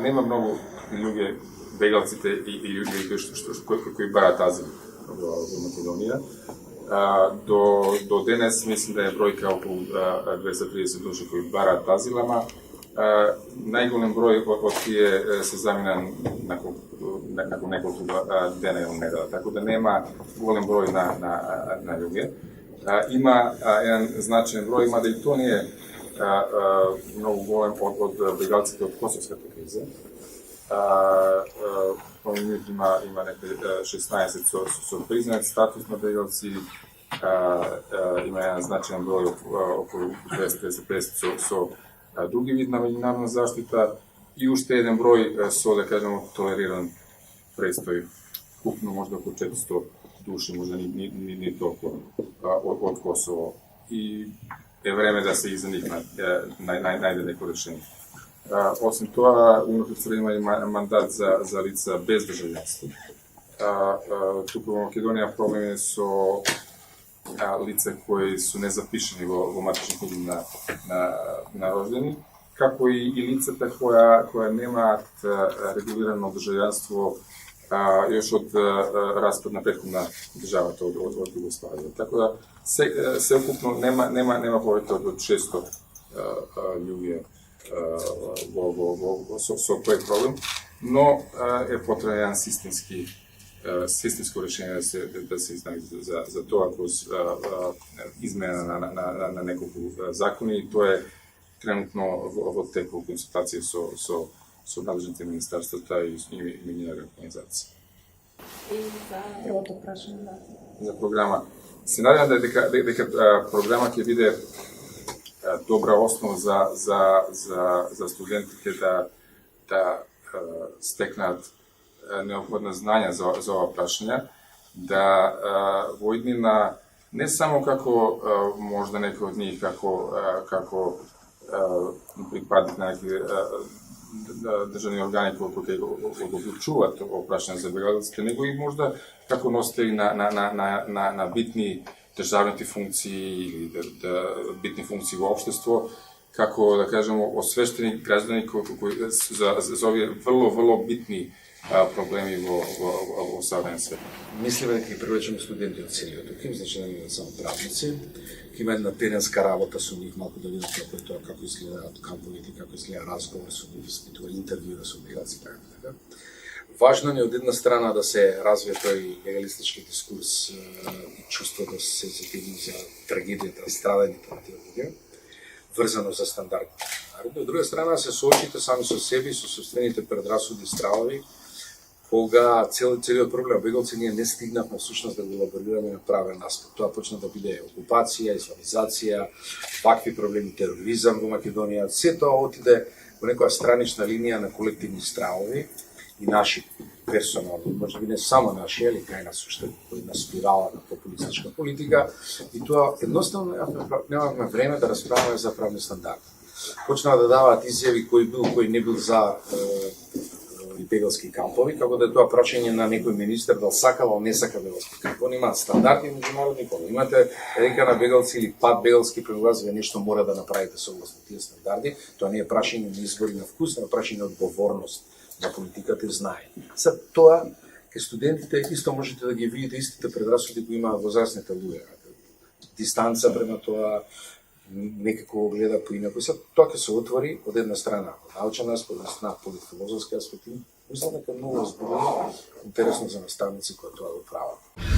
нема многу луѓе, бегалците и луѓе кои бараат азил во Македонија. До денес мислам да е бројка околу 230 души кои бараат азил, ама најголем број од тие се замина након неколку дена или недела, така да нема голем број на луѓе. Има еден значаен број, мада и тоа не е многу голем од бегалците од Косовската криза. Има некаде 16 со признат статус на бегалци, има еден значаен број околу 250 со други вид на меѓународна заштита и уште еден број со, да кажемо, толериран престој, купно можда околу 400 души, можда ни толку од Косово. И е време да се за нив најде неко решение. Освен тоа, УНХЦР има и мандат за лица без државјанство. Туку во Македонија проблеми со лица кои су незапишени во матични книги на рождени, како и лицата која немаат регулирано државјанство још од распад на претходна државата од Југославија. Така да сеукупно нема повеќе од 600 луѓе со тој проблем, но е потребен еден системско решение да се изнајде за тоа кроз измена на неколку закони, и тоа е тренутно во тек во консултација со надлежните министерствата и меѓународни организации. И за првото прашање за програма. Се надевам дека програма ќе биде добра основа за студентите да стекнат неопходна знања за ова прашање, да во иднина не само како можда некој од нив како припадник на некои државни органи кои го одлучуваат о прашање за бегалците, него и можда како носители на битни државните функции или битни функции во општество, како да кажеме освештени граѓани кои за овие врло битни проблеми во современ свет. Мислиме дека ги привлечеме студенти од целиот тук, значи не само правници, ќе има една теренска работа со нив, малку да видат како изгледаат камповите, како изгледа разговор со нив, испитува интервјуа со бегалци, така. Важно е од една страна да се развие тој легалистички дискурс и чувство да се сетиме за трагедијата, страдањето на тие луѓе, врзано за стандардите на народот. Од друга страна се соочите сами со себе и со собствените предрасуди и стравови, кога целиот проблем бегалци ние не стигнавме всушност да го елаборираме на правен аспект. Тоа почна да биде окупација, исламизација, вакви проблеми, тероризам во Македонија. Се тоа отиде во некоја странична линија на колективни стравови и наши персонални, може би не само наши, али кај нас уште една спирала на популистичка политика, и тоа едноставно немавме време да расправаме за правни стандарди. Почнаа да даваат изјави кој не бил за бегалски кампови, како да е тоа прашање на некој министер дали сакал или не сака бегалски кампови. Имаат стандарди меѓународни, кога имате река на бегалци или пат бегалски прелази, нешто мора да направите согласно тие стандарди. Тоа не е прашање на избори на вкус, но прашање на одговорност на политиката и знае. За тоа ке студентите исто можете да ги видите истите предрасуди кои имаат возрастните луѓе. Дистанца према тоа, некако гледа поинаку. Тоа ќе се отвори од една страна од научен аспект, од една страна политфилозофски аспект. Мислам дека многу зборувано интересно за наставници кои тоа го прават.